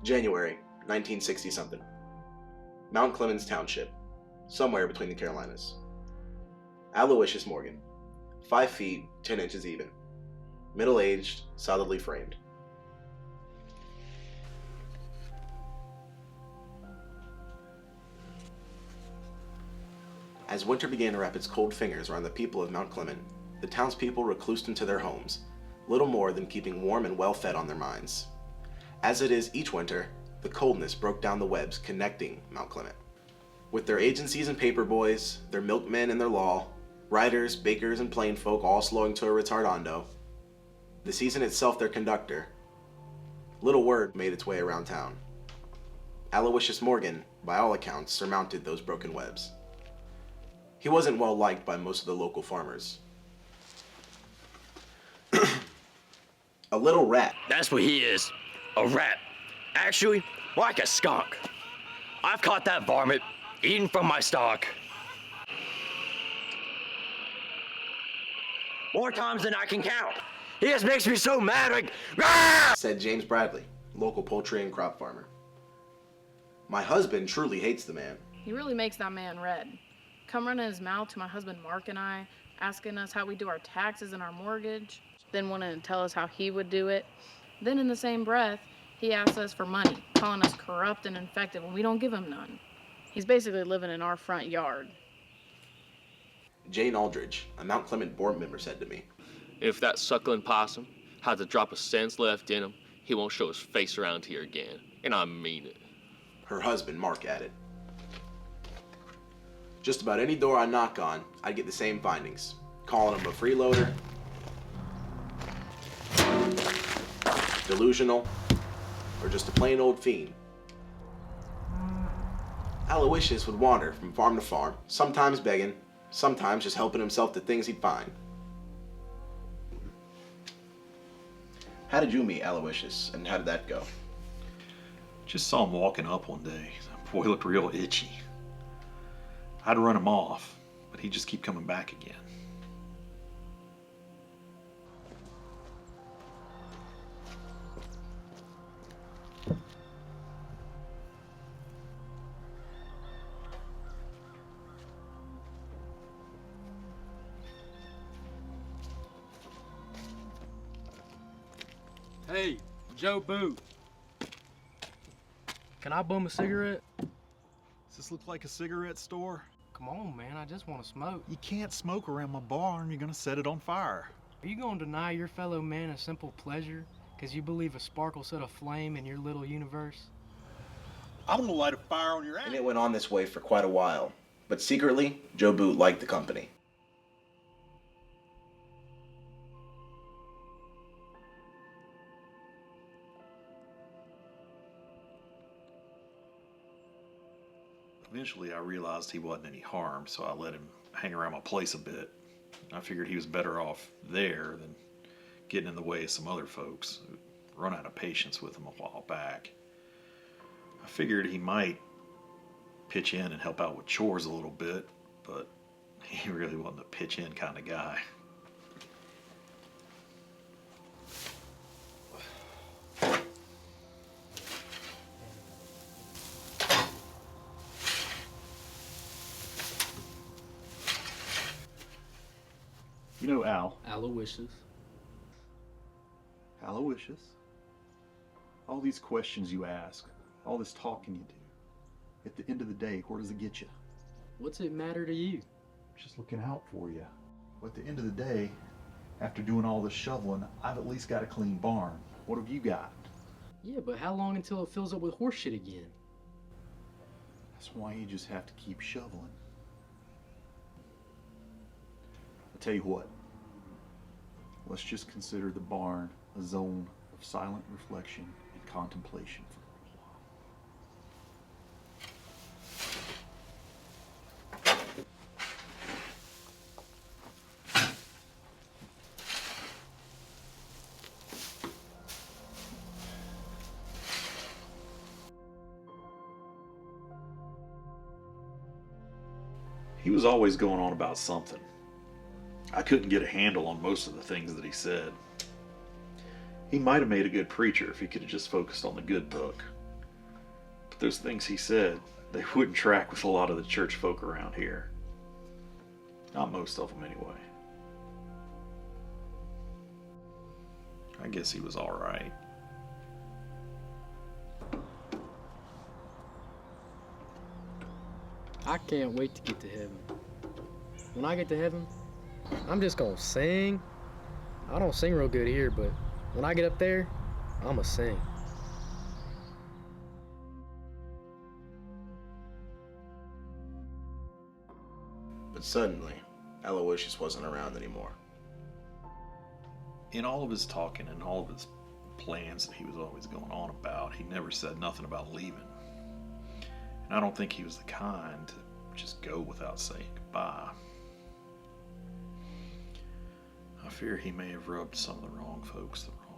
January 1960-something. Mount Clemens Township, somewhere between the Carolinas. Aloysius Morgan, 5 feet 10 inches even, middle-aged, solidly framed. As winter began to wrap its cold fingers around the people of Mount Clement, the townspeople reclused into their homes, little more than keeping warm and well-fed on their minds. As it is each winter, the coldness broke down the webs connecting Mount Clement. With their agencies and paper boys, their milkmen and their law, riders, bakers, and plain folk all slowing to a retardando, the season itself their conductor, little word made its way around town. Aloysius Morgan, by all accounts, surmounted those broken webs. He wasn't well liked by most of the local farmers. A little rat. That's what he is, a rat. Actually, like a skunk. I've caught that varmint eating from my stock more times than I can count. He just makes me so mad, like, ah! Said James Bradley, local poultry and crop farmer. My husband truly hates the man. He really makes that man red. Come running his mouth to my husband Mark and I, asking us how we do our taxes and our mortgage, then wanting to tell us how he would do it. Then in the same breath, he asks us for money, calling us corrupt and infected when we don't give him none. He's basically living in our front yard. Jane Aldridge, a Mount Clement board member, said to me, "If that suckling possum has a drop of sense left in him, he won't show his face around here again. And I mean it." Her husband Mark added. Just about any door I knock on, I'd get the same findings. Calling him a freeloader, delusional, or just a plain old fiend. Aloysius would wander from farm to farm, sometimes begging, sometimes just helping himself to things he'd find. How did you meet Aloysius, and how did that go? Just saw him walking up one day. The boy looked real itchy. I'd run him off, but he'd just keep coming back again. Hey, Joe Boot. Can I bum a cigarette? Does this look like a cigarette store? Come on, man, I just want to smoke. You can't smoke around my barn. You're gonna set it on fire. Are you going to deny your fellow man a simple pleasure because you believe a spark'll set a flame in your little universe? I'm gonna light a fire on your ass. And it went on this way for quite a while, but secretly, Joe Boot liked the company. Eventually, I realized he wasn't any harm, so I let him hang around my place a bit. I figured he was better off there than getting in the way of some other folks who'd run out of patience with him a while back. I figured he might pitch in and help out with chores a little bit, but he really wasn't a pitch in kind of guy. You know Al. Aloysius. Aloysius. All these questions you ask, all this talking you do, at the end of the day, where does it get you? What's it matter to you? Just looking out for you. Well, at the end of the day, after doing all this shoveling, I've at least got a clean barn. What have you got? Yeah, but how long until it fills up with horse shit again? That's why you just have to keep shoveling. I'll tell you what. Let's just consider the barn a zone of silent reflection and contemplation for a little while. He was always going on about something. I couldn't get a handle on most of the things that he said. He might have made a good preacher if he could have just focused on the good book. those things he said, they wouldn't track with a lot of the church folk around here. Not most of them, anyway. I guess he was alright. I can't wait to get to heaven. When I get to heaven, I'm just gonna sing. I don't sing real good here, but when I get up there, I'ma sing. But suddenly, Aloysius wasn't around anymore. In all of his talking and all of his plans that he was always going on about, he never said nothing about leaving. And I don't think he was the kind to just go without saying goodbye. I fear he may have rubbed some of the wrong folks the wrong